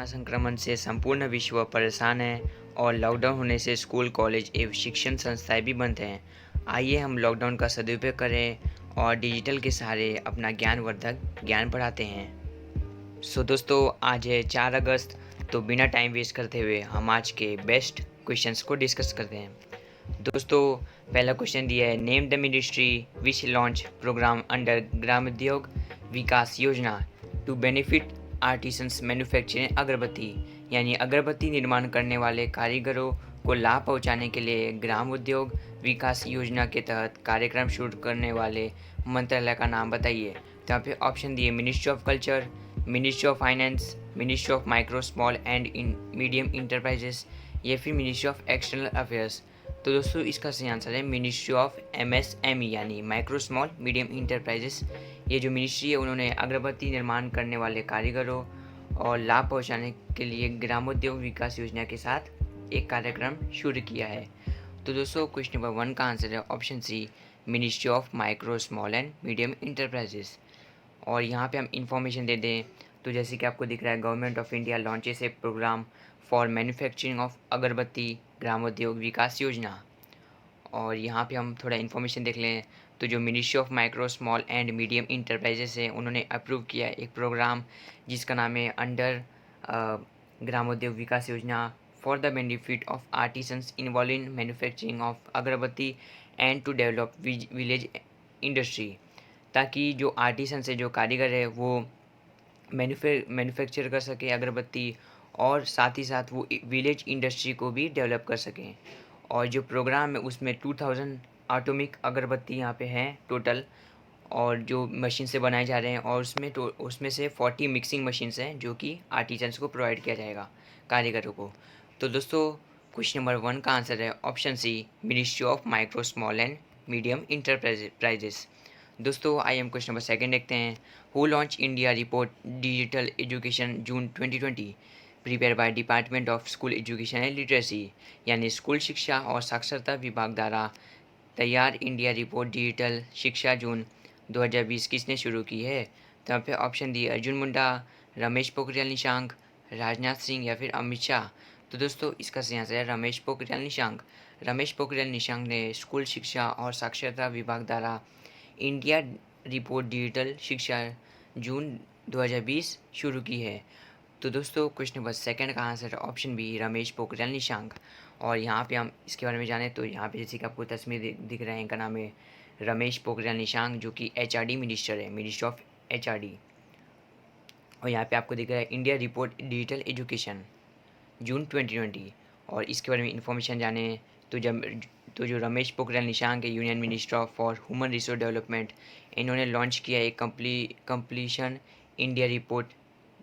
Corona संक्रमण से संपूर्ण विश्व परेशान है और लॉकडाउन होने से स्कूल, कॉलेज एवं शिक्षण संस्थाएं भी बंद हैं। आइए हम लॉकडाउन का सदुपयोग करें और डिजिटल के सहारे अपना ज्ञानवर्धक ज्ञान बढ़ाते हैं। दोस्तों, आज है 4 अगस्त। तो बिना टाइम वेस्ट करते हुए हम आज के बेस्ट क्वेश्चंस को डिस्कस करते हैं। दोस्तों, पहला क्वेश्चन दिया है, name the ministry which launch programme under Gramodyog Vikas योजना टू बेनिफिट आर्टिसंस मैन्युफैक्चरिंग अगरबत्ती। यानी अगरबत्ती निर्माण करने वाले कारीगरों को लाभ पहुंचाने के लिए ग्राम उद्योग विकास योजना के तहत कार्यक्रम शुरू करने वाले मंत्रालय का नाम बताइए। तो यहाँ पे ऑप्शन दिए, ministry of culture, ministry of finance, ministry of micro small and medium enterprises या फिर मिनिस्ट्री ऑफ एक्सटर्नल अफेयर्स। तो दोस्तों, इसका सही आंसर है मिनिस्ट्री ऑफ MSME यानी माइक्रो स्मॉल मीडियम इंटरप्राइजेस। ये जो मिनिस्ट्री है उन्होंने अगरबत्ती निर्माण करने वाले कारीगरों और लाभ पहुंचाने के लिए ग्रामोद्योग विकास योजना के साथ एक कार्यक्रम शुरू किया है। तो दोस्तों, क्वेश्चन नंबर 1 का आंसर है option C, ministry of micro small and medium enterprises. और यहाँ पे हम इंफॉर्मेशन दे दें तो जैसे कि आपको दिख रहा है, government of India launches a programme for manufacturing of agarbatti Gramodyog Vikas योजना। और यहाँ पे हम थोड़ा इन्फॉर्मेशन देख लें तो जो ministry of micro small and medium enterprises है उन्होंने अप्रूव किया एक प्रोग्राम जिसका नाम है under Gramodyog Vikas Yojana for the benefit of artisans involve in manufacturing of agarbatti and to develop village industry. ताकि जो आर्टिसंस है, जो कारीगर है, वो मैन्युफैक्चर कर सके अगरबत्ती और साथ ही साथ वो विलेज इंडस्ट्री को भी डेवलप कर सकें। और जो प्रोग्राम है उसमें 2000 एटॉमिक अगरबत्ती यहाँ पे हैं टोटल, और जो मशीन से बनाए जा रहे हैं, और उसमें से 40 मिक्सिंग मशीन्स हैं जो कि आर्टिजन्स को प्रोवाइड किया जाएगा, कारीगरों को। तो दोस्तों, क्वेश्चन नंबर 1 का आंसर है option C, ministry of micro small and medium enterprises. दोस्तों, आई एम क्वेश्चन नंबर 2 देखते हैं। Who launch India report digital education June 2020 prepare by department of school education and literacy. यानी स्कूल शिक्षा और साक्षरता विभाग द्वारा तैयार इंडिया रिपोर्ट डिजिटल शिक्षा जून 2020 किसने शुरू की है। तो यहाँ पे ऑप्शन दिए, अर्जुन मुंडा, रमेश पोखरियाल निशांक, राजनाथ सिंह या फिर अमित शाह। तो दोस्तों, इसका सही आंसर है रमेश पोखरियाल निशांक। रमेश पोखरियाल निशांक ने स्कूल शिक्षा और साक्षरता विभाग द्वारा इंडिया रिपोर्ट डिजिटल शिक्षा जून 2020 शुरू की है। तो दोस्तों, क्वेश्चन नंबर 2 का answer option B, Ramesh Pokhriyal Nishank. और यहाँ पे हम इसके बारे में जाने तो यहाँ पे जैसे कि आपको तस्वीर दिख रहा है, इनका नाम है रमेश पोखरियाल निशांक, जो कि HRD मिनिस्टर है, मिनिस्टर ऑफ HRD। और यहाँ पे आपको दिख रहा है India report digital education June 2020। और इसके बारे में इंफॉर्मेशन जाने तो जो रमेश पोखरियाल निशांक है, union minister of for human resource development, इन्होंने लॉन्च किया एक completion India report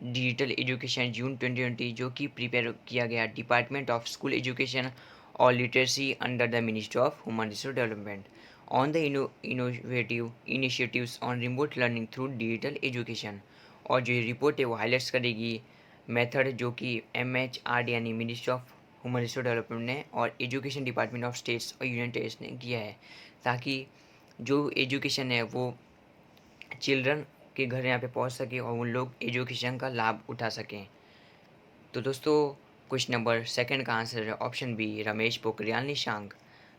digital education June 2020, जो कि प्रिपेयर किया गया डिपार्टमेंट ऑफ स्कूल एजुकेशन और literacy under the ministry of human resource development on the innovative initiatives on remote learning through digital education. और जो ये रिपोर्ट है वो हाईलाइट्स करेगी मेथड जो कि MHRD यानी ministry of human resource development ने और एजुकेशन डिपार्टमेंट ऑफ स्टेट्स और यूनियन टेरिटरीज ने किया है, ताकि जो एजुकेशन है वो चिल्ड्रन के घर यहाँ पे पहुँच सके और उन लोग एजुकेशन का लाभ उठा सकें। तो दोस्तों, क्वेश्चन नंबर 2 का आंसर है ऑप्शन बी, रमेश पोखरियाल निशांक।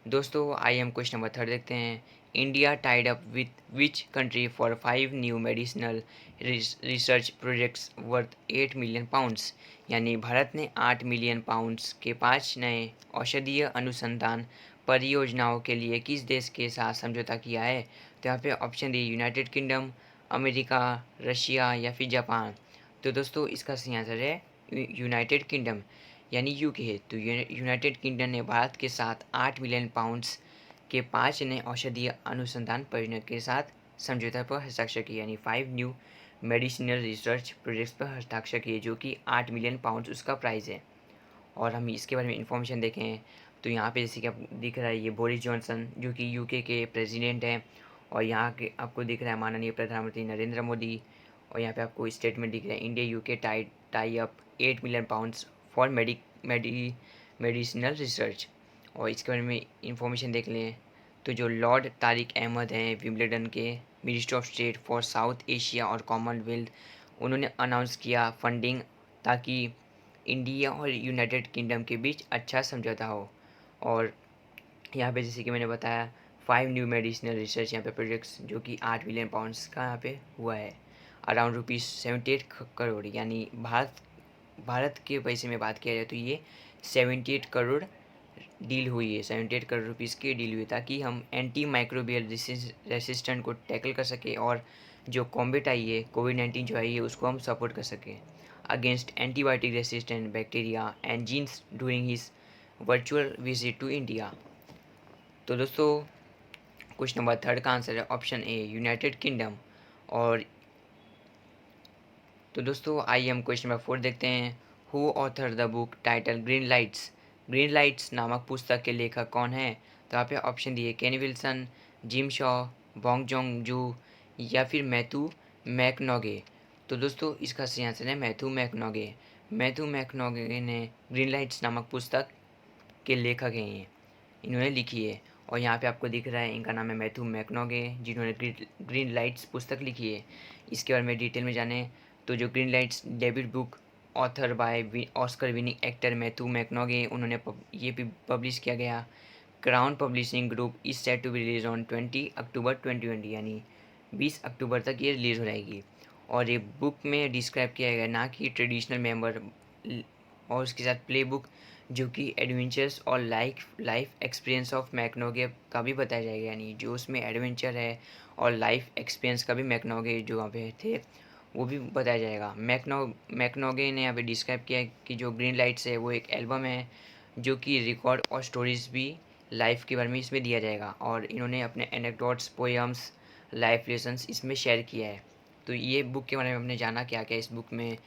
दोस्तों, आई एम क्वेश्चन नंबर 3 देखते हैं। India tied up with which country for 5 new medicinal research projects worth 8 million pounds. यानी भारत ने 8 मिलियन पाउंड्स के 5 नए औषधीय अनुसंधान परियोजनाओं के लिए किस देश के साथ समझौता किया है। तो यहाँ पे ऑप्शन दी, यूनाइटेड किंगडम, अमेरिका, रशिया या फिर जापान। तो दोस्तों, इसका सही आंसर है यूनाइटेड किंगडम यानी UK है। तो यूनाइटेड किंगडम ने भारत के साथ 8 मिलियन पाउंड्स के 5 नए औषधीय अनुसंधान परियोजना के साथ समझौता पर हस्ताक्षर किए, यानी 5 न्यू मेडिसिनल रिसर्च प्रोजेक्ट्स पर हस्ताक्षर किए, जो कि 8 मिलियन पाउंड्स उसका प्राइस है। और हम इसके बारे में इंफॉर्मेशन देखें तो यहाँ पे जैसे कि आपको दिख रहा है, ये बोरिस जॉनसन जो कि UK के प्रेसिडेंट हैं, और यहाँ के आपको दिख रहा है माननीय प्रधानमंत्री नरेंद्र मोदी। और यहाँ पे आपको स्टेटमेंट दिख रहा है, India UK tie up 8 million pounds for medicinal research. और इसके बारे में इंफॉर्मेशन देख लें तो जो लॉर्ड तारिक अहमद हैं, विम्बलडन के minister of state for south Asia और कॉमनवेल्थ, उन्होंने अनाउंस किया फंडिंग, ताकि इंडिया और यूनाइटेड किंगडम के बीच अच्छा समझौता हो। और यहाँ पे जैसे कि मैंने बताया 5 न्यू मेडिसिनल रिसर्च यहाँ पे प्रोजेक्ट्स जो कि 8 बिलियन पाउंड्स का यहाँ पे हुआ है, अराउंड ₹78 करोड़, यानी भारत के पैसे में बात किया जाए तो ये 78 करोड़ डील हुई है, 78 करोड़ रुपीज़ की डील हुई, ताकि हम एंटी माइक्रोबियल रेसिस्टेंट को टैकल कर सकें और जो कॉम्बेट आई है कोविड-19 जो आई है उसको हम सपोर्ट कर सकें against antibiotic resistant bacteria and genes during his virtual visit to India. तो दोस्तों क्वेश्चन नंबर 3 का आंसर है ऑप्शन ए यूनाइटेड किंगडम। और तो दोस्तों आइए हम क्वेश्चन नंबर 4 देखते हैं। Who author the book title green lights. Green lights नामक पुस्तक के लेखक कौन है? तो यहाँ पे ऑप्शन दिए केनी Wilson, gym Shaw, Bong Jong जू या फिर मैथ्यू मैकनॉगे। तो दोस्तों इसका सही आंसर है मैथ्यू मैकनॉगे। मैथ्यू मैकनॉगे ने ग्रीन लाइट्स नामक पुस्तक के लेखक हैं, ये इन्होंने लिखी है। और यहाँ पे आपको दिख रहा है इनका नाम है मैथ्यू मैकनॉगे, जिन्होंने ग्रीन लाइट्स पुस्तक लिखी है। इसके बारे में डिटेल में जाने तो जो green lights debut book author by Oscar winning actor Matthew McConaughey, उन्होंने ये भी पब्लिश किया गया। Crown Publishing Group is set to be release on 20 October 2020, यानी 20 अक्टूबर तक ये रिलीज़ हो जाएगी। और ये बुक में डिस्क्राइब किया गया ना कि ट्रेडिशनल मेंबर और उसके साथ प्ले बुक जो कि एडवेंचर्स और लाइफ एक्सपीरियंस ऑफ मैकनॉगे का भी बताया जाएगा, यानी जो उसमें एडवेंचर है और लाइफ एक्सपीरियंस का भी मैकनॉगे जो वहाँ पे थे वो भी बताया जाएगा। मैकनॉगे ने यहाँ पे डिस्क्राइब किया है कि जो ग्रीन लाइट्स है वो एक एल्बम है जो कि रिकॉर्ड और स्टोरीज भी लाइफ के बारे में इसमें दिया जाएगा। और इन्होंने अपने एनेक्डोट्स, पोएम्स, लाइफ लेसन्स इसमें शेयर किया है। तो ये बुक के बारे में हमने जाना क्या क्या इस बुक में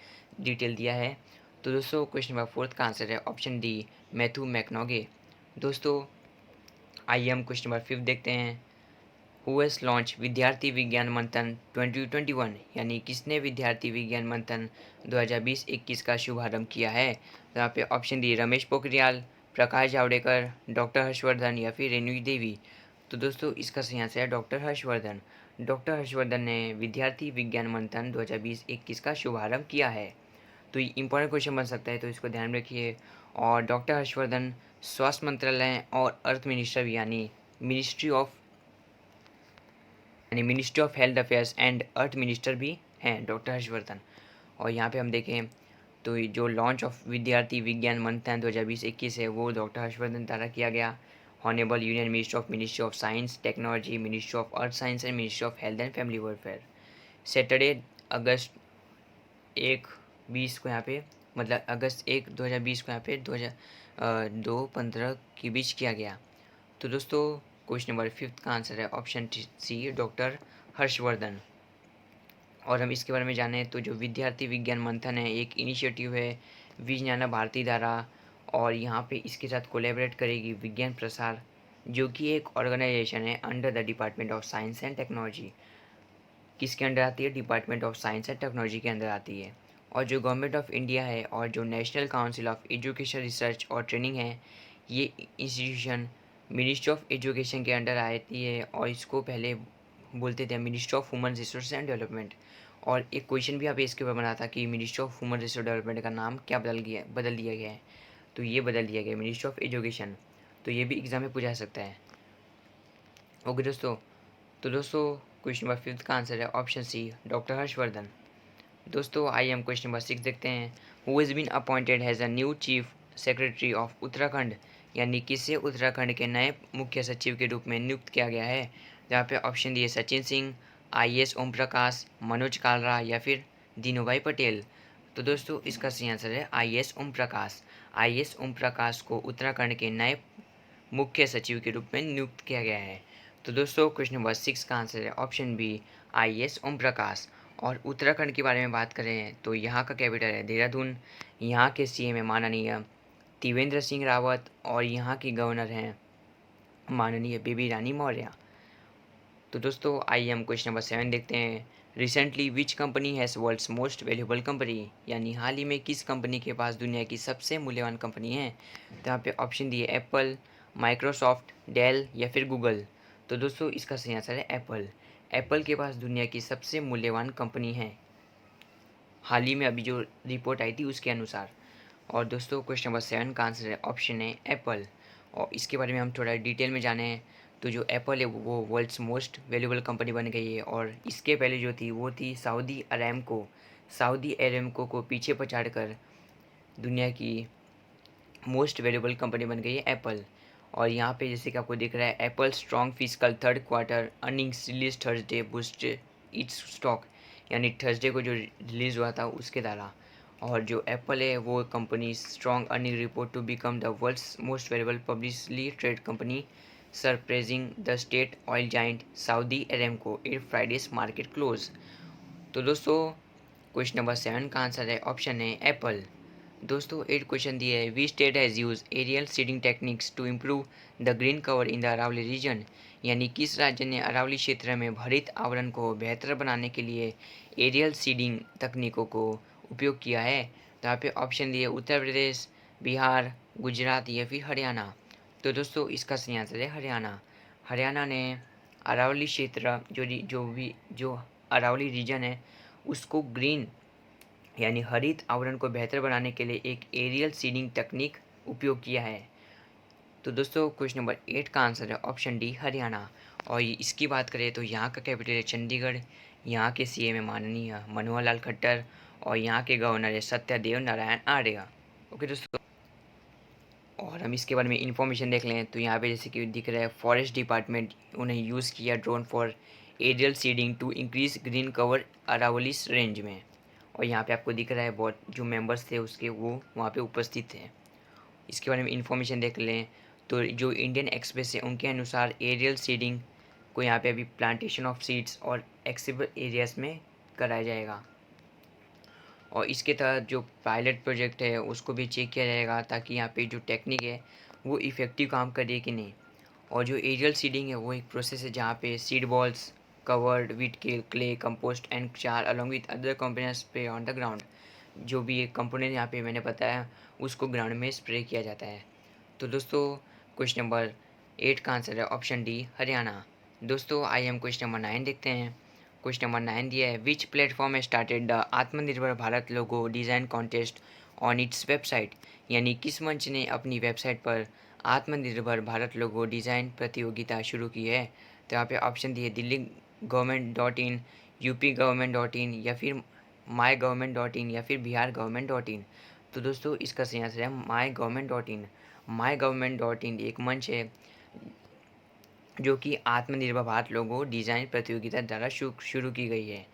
डिटेल दिया है। तो दोस्तों क्वेश्चन नंबर 4 का आंसर है ऑप्शन डी मैथ्यू मैकनॉगे। दोस्तों आइए हम क्वेश्चन नंबर 5 देखते हैं। हु हैज़ लॉन्च विद्यार्थी विज्ञान मंथन 2021, यानी किसने विद्यार्थी विज्ञान मंथन 2020-21 का शुभारंभ किया है? तो यहाँ पे option D Ramesh Pokhriyal, Prakash Javadekar, doctor Harshvardhan या फिर रेणु देवी। तो दोस्तों इसका सही आंसर है डॉक्टर हर्षवर्धन। डॉक्टर हर्षवर्धन ने विद्यार्थी विज्ञान मंथन 2020-21 का शुभारंभ किया है। तो ये इंपॉर्टेंट क्वेश्चन बन सकता है, तो इसको ध्यान में रखिए। और डॉक्टर हर्षवर्धन स्वास्थ्य मंत्रालय और अर्थ मिनिस्टर यानी ministry of health affairs and earth minister भी हैं डॉक्टर हर्षवर्धन। और यहाँ पे हम देखें तो ये जो लॉन्च ऑफ विद्यार्थी विज्ञान मंथन 2020-21 है वो डॉक्टर हर्षवर्धन द्वारा किया गया। Honourable union ministry of science technology, ministry of earth science and ministry of health and family welfare. Saturday August 1/20 को यहाँ पे मतलब अगस्त 1 2020 को यहाँ पे 2/15 के बीच किया गया। तो दोस्तों क्वेश्चन नंबर 5 का आंसर है ऑप्शन सी डॉक्टर हर्षवर्धन। और हम इसके बारे में जानें तो जो विद्यार्थी विज्ञान मंथन है एक इनिशिएटिव है विज्ञाना भारती द्वारा, और यहाँ पे इसके साथ कोलैबोरेट करेगी विज्ञान प्रसार जो कि एक ऑर्गेनाइजेशन है under the department of science and technology. किसके अंडर आती है? Department of science and technology के अंदर आती है। और जो गवर्नमेंट ऑफ इंडिया है और जो national council of education research और ट्रेनिंग है ये इंस्टीट्यूशन मिनिस्ट्री ऑफ एजुकेशन के अंडर आती है। और इसको पहले बोलते थे ministry of human resource and development. और एक क्वेश्चन भी यहाँ पे इसके ऊपर बना था कि ministry of human resource development का नाम क्या बदल दिया गया है। तो ये बदल दिया गया मिनिस्ट्री ऑफ एजुकेशन। तो ये भी एग्जाम में पूछा सकता है। ओके दोस्तों, तो दोस्तों क्वेश्चन नंबर 5 का आंसर है ऑप्शन सी डॉक्टर हर्षवर्धन। दोस्तों आइए हम क्वेश्चन नंबर 6 देखते हैं। Who is been appointed has a new chief secretary of Uttarakhand, यानी किसे उत्तराखंड के नए मुख्य सचिव के रूप में नियुक्त किया गया है? जहाँ पे ऑप्शन दिए सचिन सिंह, IAS ओम प्रकाश, मनोज कालरा या फिर दीनूभाई पटेल। तो दोस्तों इसका सही आंसर है IAS ओम प्रकाश। IAS ओम प्रकाश को उत्तराखंड के नए मुख्य सचिव के रूप में नियुक्त किया गया है। तो दोस्तों क्वेश्चन नंबर 6 का आंसर है option B IAS Om Prakash. और उत्तराखंड के बारे में बात करें तो यहाँ का कैपिटल है देहरादून। यहाँ के CM है माननीय त्रिवेंद्र सिंह रावत और यहाँ की गवर्नर हैं माननीय बेबी रानी मौर्य। तो दोस्तों आइए हम क्वेश्चन नंबर 7 देखते हैं। Recently which company has world's most valuable company, यानी हाल ही में किस कंपनी के पास दुनिया की सबसे मूल्यवान कंपनी है? तो यहाँ पे ऑप्शन दिए एप्पल, माइक्रोसॉफ्ट, डेल या फिर गूगल। तो दोस्तों इसका सही आंसर है एप्पल। एप्पल के पास दुनिया की सबसे मूल्यवान कंपनी है हाल ही में अभी जो रिपोर्ट आई थी उसके अनुसार। और दोस्तों क्वेश्चन नंबर 7 का आंसर है ऑप्शन है एप्पल। और इसके बारे में हम थोड़ा डिटेल में जाने हैं तो जो एप्पल है वो वर्ल्ड्स मोस्ट वैल्यूएबल कंपनी बन गई है। और इसके पहले जो थी वो थी सऊदी अरेमको को पीछे पछाड़ कर दुनिया की मोस्ट वैल्यूएबल कंपनी बन गई है एप्पल। और यहाँ पे जैसे कि आपको दिख रहा है Apple strong physical third quarter earnings release Thursday boost it's stock, यानी थर्सडे को जो रिलीज़ हुआ था उसके द्वारा। और जो एप्पल है वो company strong earning report to become the world's most valuable publicly trade company surprising the state oil giant Saudi Aramco at Friday's market close. तो दोस्तों क्वेश्चन नंबर 7 का आंसर है ऑप्शन है एप्पल। दोस्तों 8 क्वेश्चन दिए है we state has use aerial seeding techniques to improve the green cover in the Aravalli region, यानी किस राज्य ने अरावली क्षेत्र में हरित आवरण को बेहतर बनाने के लिए एरियल सीडिंग तकनीकों को उपयोग किया है। तो यहाँ पे ऑप्शन दिए उत्तर प्रदेश, बिहार, गुजरात या फिर हरियाणा। तो दोस्तों इसका सही आंसर है हरियाणा। हरियाणा ने अरावली क्षेत्र जो अरावली रीजन है उसको ग्रीन यानी हरित आवरण को बेहतर बनाने के लिए एक एरियल सीडिंग तकनीक उपयोग किया है। तो दोस्तों क्वेश्चन नंबर 8 का आंसर है ऑप्शन डी हरियाणा। और इसकी बात करें तो यहाँ का कैपिटल है चंडीगढ़, यहाँ के सीएम है माननीय मनोहर लाल खट्टर और यहाँ के गवर्नर है सत्यदेव नारायण आर्य। ओके दोस्तों, और हम इसके बारे में इंफॉर्मेशन देख लें तो यहाँ पे जैसे कि दिख रहा है फॉरेस्ट डिपार्टमेंट उन्हें यूज़ किया drone for aerial seeding to increase green cover Aravallis range में। और यहाँ पे आपको दिख रहा है बहुत जो मेंबर्स थे उसके वो वहाँ पे उपस्थित थे। इसके बारे में इंफॉर्मेशन देख लें तो जो इंडियन एक्सप्रेस है उनके अनुसार एरियल सीडिंग को यहाँ पे अभी प्लांटेशन ऑफ सीड्स और एक्सेसिबल एरियाज में कराया जाएगा। और इसके तहत जो पायलट प्रोजेक्ट है उसको भी चेक किया जाएगा ताकि यहाँ पे जो टेक्निक है वो इफ़ेक्टिव काम करे कि नहीं। और जो एरियल सीडिंग है वो एक प्रोसेस है जहाँ पे seed balls covered with clay compost and char along with other components spray on the ground. जो भी एक कंपोनेंट यहाँ पे मैंने बताया उसको ग्राउंड में स्प्रे किया जाता है। तो दोस्तों क्वेश्चन नंबर 8 का आंसर है ऑप्शन डी हरियाणा। दोस्तों आइए हम क्वेश्चन नंबर 9 देखते हैं। क्वेश्चन नंबर 9 दिया है विच प्लेटफॉर्म स्टार्टेड द आत्मनिर्भर Bharat logo design contest on its website, यानी किस मंच ने अपनी वेबसाइट पर आत्मनिर्भर भारत लोगो डिज़ाइन प्रतियोगिता शुरू की है। तो यहाँ पे ऑप्शन दिए दिल्ली गवर्नमेंट डॉट इन, यूपी गवर्नमेंट डॉट इन या फिर माई गवर्नमेंट डॉट इन या फिर बिहार गवर्नमेंट डॉट इन। तो दोस्तों इसका सही आंसर है माई गवर्नमेंट डॉट इन। माई गवर्नमेंट डॉट इन एक मंच है जो कि आत्मनिर्भर भारत लोगो डिज़ाइन प्रतियोगिता द्वारा शुरू की गई है।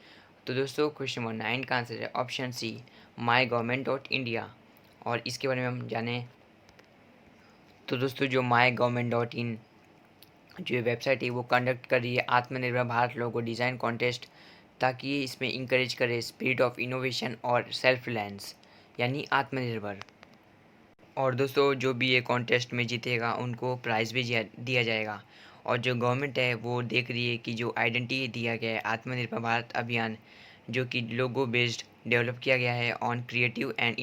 तो दोस्तों क्वेश्चन नंबर 9 का आंसर है option C my government dot India. और इसके बारे में हम जानें तो दोस्तों जो माई गवर्नमेंट डॉट इन जो वेबसाइट है वो कंडक्ट कर रही है आत्मनिर्भर भारत लोगो डिज़ाइन कॉन्टेस्ट ताकि ये इसमें इंकरेज करे स्पिरिट ऑफ इनोवेशन और सेल्फ रिलायंस यानी आत्मनिर्भर। और दोस्तों जो भी ये कॉन्टेस्ट में जीतेगा उनको प्राइज़ भी दिया जाएगा। और जो गवर्नमेंट है वो देख रही है कि जो आइडेंटिटी दिया गया है आत्मनिर्भर भारत अभियान जो कि लोगो बेस्ड डेवलप किया गया है on creative and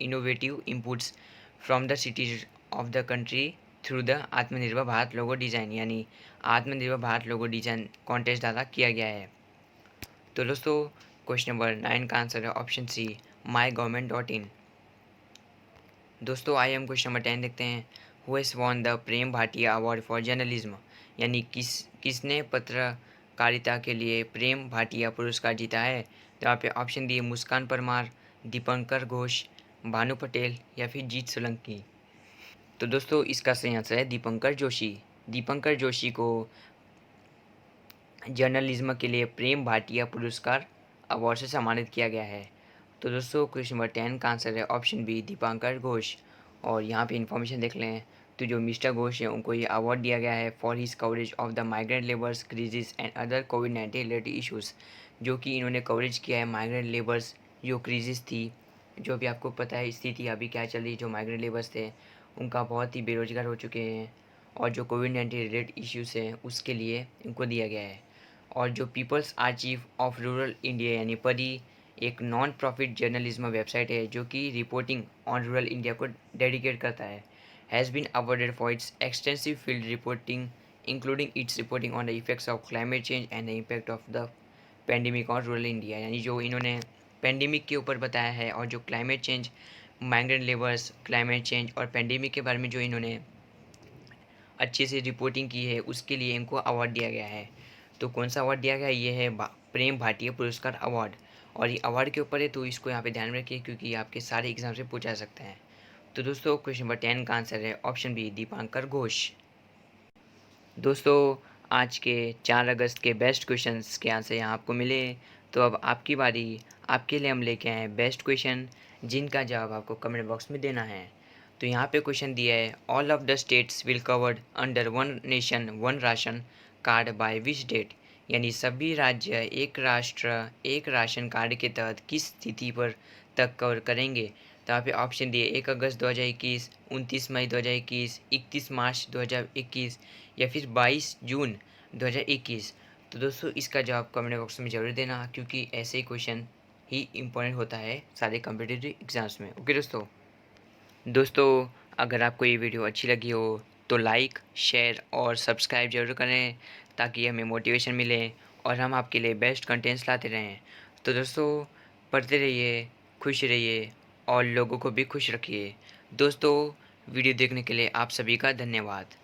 innovative inputs from the cities of the country through the आत्मनिर्भर भारत लोगो डिज़ाइन, यानी आत्मनिर्भर भारत लोगो डिज़ाइन कॉन्टेस्ट द्वारा किया गया है। तो दोस्तों क्वेश्चन नंबर 9 का आंसर है option C my government dot in. दोस्तों आइए हम क्वेश्चन नंबर 10 देखते हैं who has won the Prem Bhatia award for journalism, यानी किसने पत्रकारिता के लिए प्रेम भाटिया पुरस्कार जीता है। तो यहाँ पे ऑप्शन दिए मुस्कान परमार, दीपंकर घोष, भानु पटेल या फिर जीत सोलंकी। तो दोस्तों इसका सही आंसर है दीपंकर जोशी। दीपंकर जोशी को जर्नलिज्म के लिए प्रेम भाटिया पुरस्कार अवार्ड से सम्मानित किया गया है। तो दोस्तों क्वेश्चन नंबर 10 का आंसर है ऑप्शन बी दीपांकर घोष। और यहाँ पे इन्फॉर्मेशन देख लें तो जो मिस्टर घोष है उनको ये अवार्ड दिया गया है for his coverage of the migrant labours creases and other covid related issues, जो कि इन्होंने कवरेज किया है माइग्रेंट लेबर्स जो क्रीजेस थी, जो भी आपको पता है स्थिति अभी क्या चल रही, जो माइग्रेंट लेबर्स थे उनका बहुत ही बेरोजगार हो चुके हैं और जो कोविड-19 रिलेटेड इश्यूज़ हैं उसके लिए इनको दिया गया है। और जो people's archive of rural India यानी परी एक नॉन प्रॉफिट जर्नलिज्म वेबसाइट है जो कि रिपोर्टिंग ऑन रूरल इंडिया को डेडिकेट करता है, has been awarded for its extensive field reporting including its reporting on the effects of climate change and the impact of the pandemic on rural India, यानी जो इन्होंने pandemic के ऊपर बताया है और जो climate change migrant labours, climate change और पेंडेमिक के बारे में जो इन्होंने अच्छे से रिपोर्टिंग की है उसके लिए इनको अवार्ड दिया गया है। तो कौन सा अवार्ड दिया गया है? ये है प्रेम भाटिया पुरस्कार अवार्ड। और ये अवार्ड के ऊपर है, तो इसको यहाँ पे ध्यान में रखिए क्योंकि ये आपके सारे एग्जाम से पूछा सकते हैं। तो दोस्तों क्वेश्चन नंबर 10 का आंसर है ऑप्शन बी, दीपांकर घोष। दोस्तों आज के 4 अगस्त के बेस्ट क्वेश्चंस के आंसर यहाँ आपको मिले। तो अब आपकी बारी, आपके लिए हम लेके आए हैं बेस्ट क्वेश्चन जिनका जवाब आपको कमेंट बॉक्स में देना है। तो यहाँ पे क्वेश्चन दिया है, all of the states will covered under one nation one ration card by which date. यानी सभी राज्य एक राष्ट्र एक राशन कार्ड के तहत किस तिथि पर तक कवर करेंगे। तो यहाँ पे ऑप्शन दिए 1 अगस्त 2021, 29 मई 2021, 31 मार्च 2021 या फिर 22 जून 2021। तो दोस्तों इसका जवाब कमेंट बॉक्स में ज़रूर देना क्योंकि ऐसे ही क्वेश्चन ही इम्पोर्टेंट होता है सारे कॉम्पिटिटिव एग्ज़ाम्स में। ओके दोस्तों अगर आपको ये वीडियो अच्छी लगी हो तो लाइक, शेयर और सब्सक्राइब जरूर करें ताकि हमें मोटिवेशन मिले और हम आपके लिए बेस्ट कंटेंट्स लाते रहें। तो दोस्तों पढ़ते रहिए, खुश रहिए और लोगों को भी खुश रखिए। दोस्तों वीडियो देखने के लिए आप सभी का धन्यवाद।